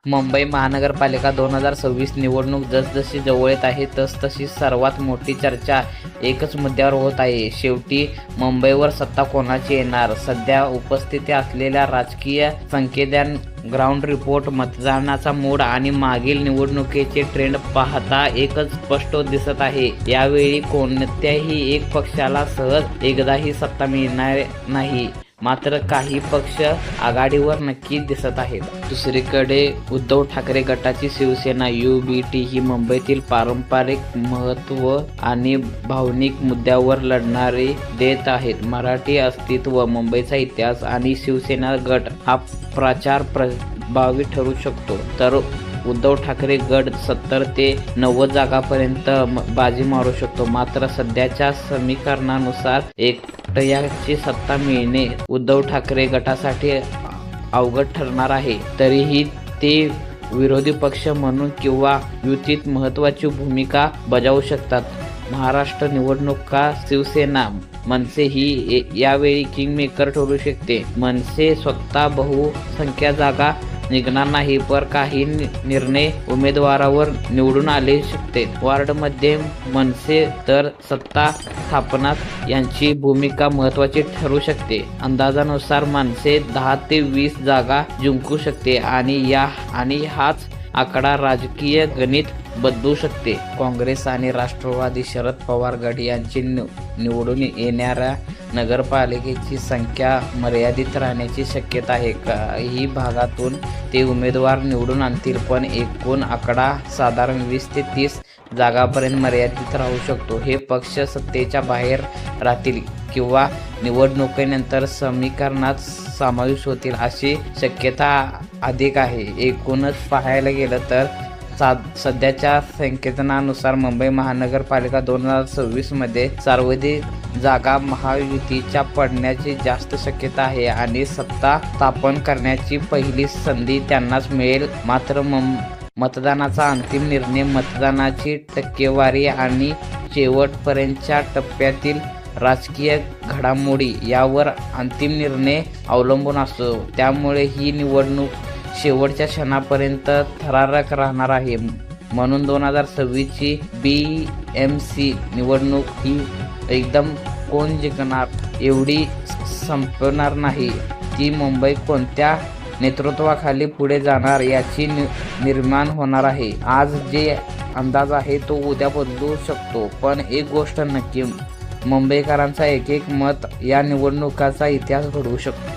मुंबई महानगरपालिका 2026 निवडणूक जसजशी जवळ येत आहे तसतशी सर्वात मोठी चर्चा एकच मुद्द्यावर होत आहे. शेवटी मुंबईवर सत्ता कोणाची येणार? सध्या उपस्थिती असलेल्या राजकीय संकेतांन, ग्राउंड रिपोर्ट, मतदानाचा मूड आणि मागील निवडणुकीचे ट्रेंड पाहता एकच स्पष्ट दिसत आहे. यावेळी कोणत्याही एक पक्षाला सहज एकदाही सत्ता मिळणार नाही. मात्र काही पक्ष आघाडीवर नक्की दिसत आहेत. दुसरीकडे उद्धव ठाकरे गटाची शिवसेना युबीटी ही मुंबईतील पारंपरिक महत्त्व आणि भावनिक मुद्द्यावर लढणारे देत आहेत. मराठी अस्तित्व, मुंबईचा इतिहास आणि शिवसेना गट हा प्रचार प्रभावी ठरू शकतो, तर उद्धव ठाकरे गट 70 ते 90 जागांपर्यंत बाजी मारू शकतो. मात्र सध्याच्या समीकरणानुसार एकट्याची सत्ता मिळणे उद्धव ठाकरे गटासाठी अवघड ठरणार आहे. तरीही ते विरोधी पक्ष म्हणून किंवा युतीत महत्त्वाची भूमिका बजावू शकतात. महाराष्ट्र निवडणुका शिवसेना मनसे ही यावेळी किंगमेकर ठरू शकते. मनसे स्वतः बहुसंख्य जागा निघणार नाही, पण काही निर्णय उमेदवारावर निवडून आले शकते. वॉर्डमध्ये मनसे तर सत्ता स्थापनात यांची भूमिका महत्त्वाची ठरू शकते. अंदाजानुसार मनसे 10 ते 20 जागा जिंकू शकते आणि हाच आकडा राजकीय गणित बदलू शकते. काँग्रेस आणि राष्ट्रवादी शरद पवार गट यांची निवडून येणाऱ्या नगरपालिकेची संख्या मर्यादित राहण्याची शक्यता आहे. काही भागातून ते उमेदवार निवडून आणतील, पण एकूण आकडा साधारण 20 ते 30 जागांपर्यंत मर्यादित राहू शकतो. हे पक्ष सत्तेच्या बाहेर राहतील किंवा निवडणुकीनंतर समीकरणात समावेश होतील अशी शक्यता अधिक आहे. एकूणच पाहायला गेलं तर सध्याच्या संकेतनानुसार मुंबई महानगरपालिका 2026 मध्ये सर्वाधिक जागा महायुतीच्या पडण्याची जास्त शक्यता आहे आणि सत्ता स्थापन करण्याची पहिली संधी त्यांनाच मिळेल. मात्र मतदानाचा अंतिम निर्णय, मतदानाची टक्केवारी आणि शेवटपर्यंतच्या टप्प्यातील राजकीय घडामोडी यावर अंतिम निर्णय अवलंबून असतो. त्यामुळे ही निवडणूक शेवटच्या क्षणापर्यंत थरारक राहणार आहे. म्हणून 2026 ची BMC निवडणूक ही एकदम कोण जिंकणार एवढी संपणार नाही. ती मुंबई कोणत्या नेतृत्वाखाली पुढे जाणार याची निर्माण होणार आहे. आज जे अंदाज आहे तो उद्या बदलू शकतो, पण एक गोष्ट नक्की, मुंबईकरांचा एक मत या निवडणुकाचा इतिहास घडवू शकतो.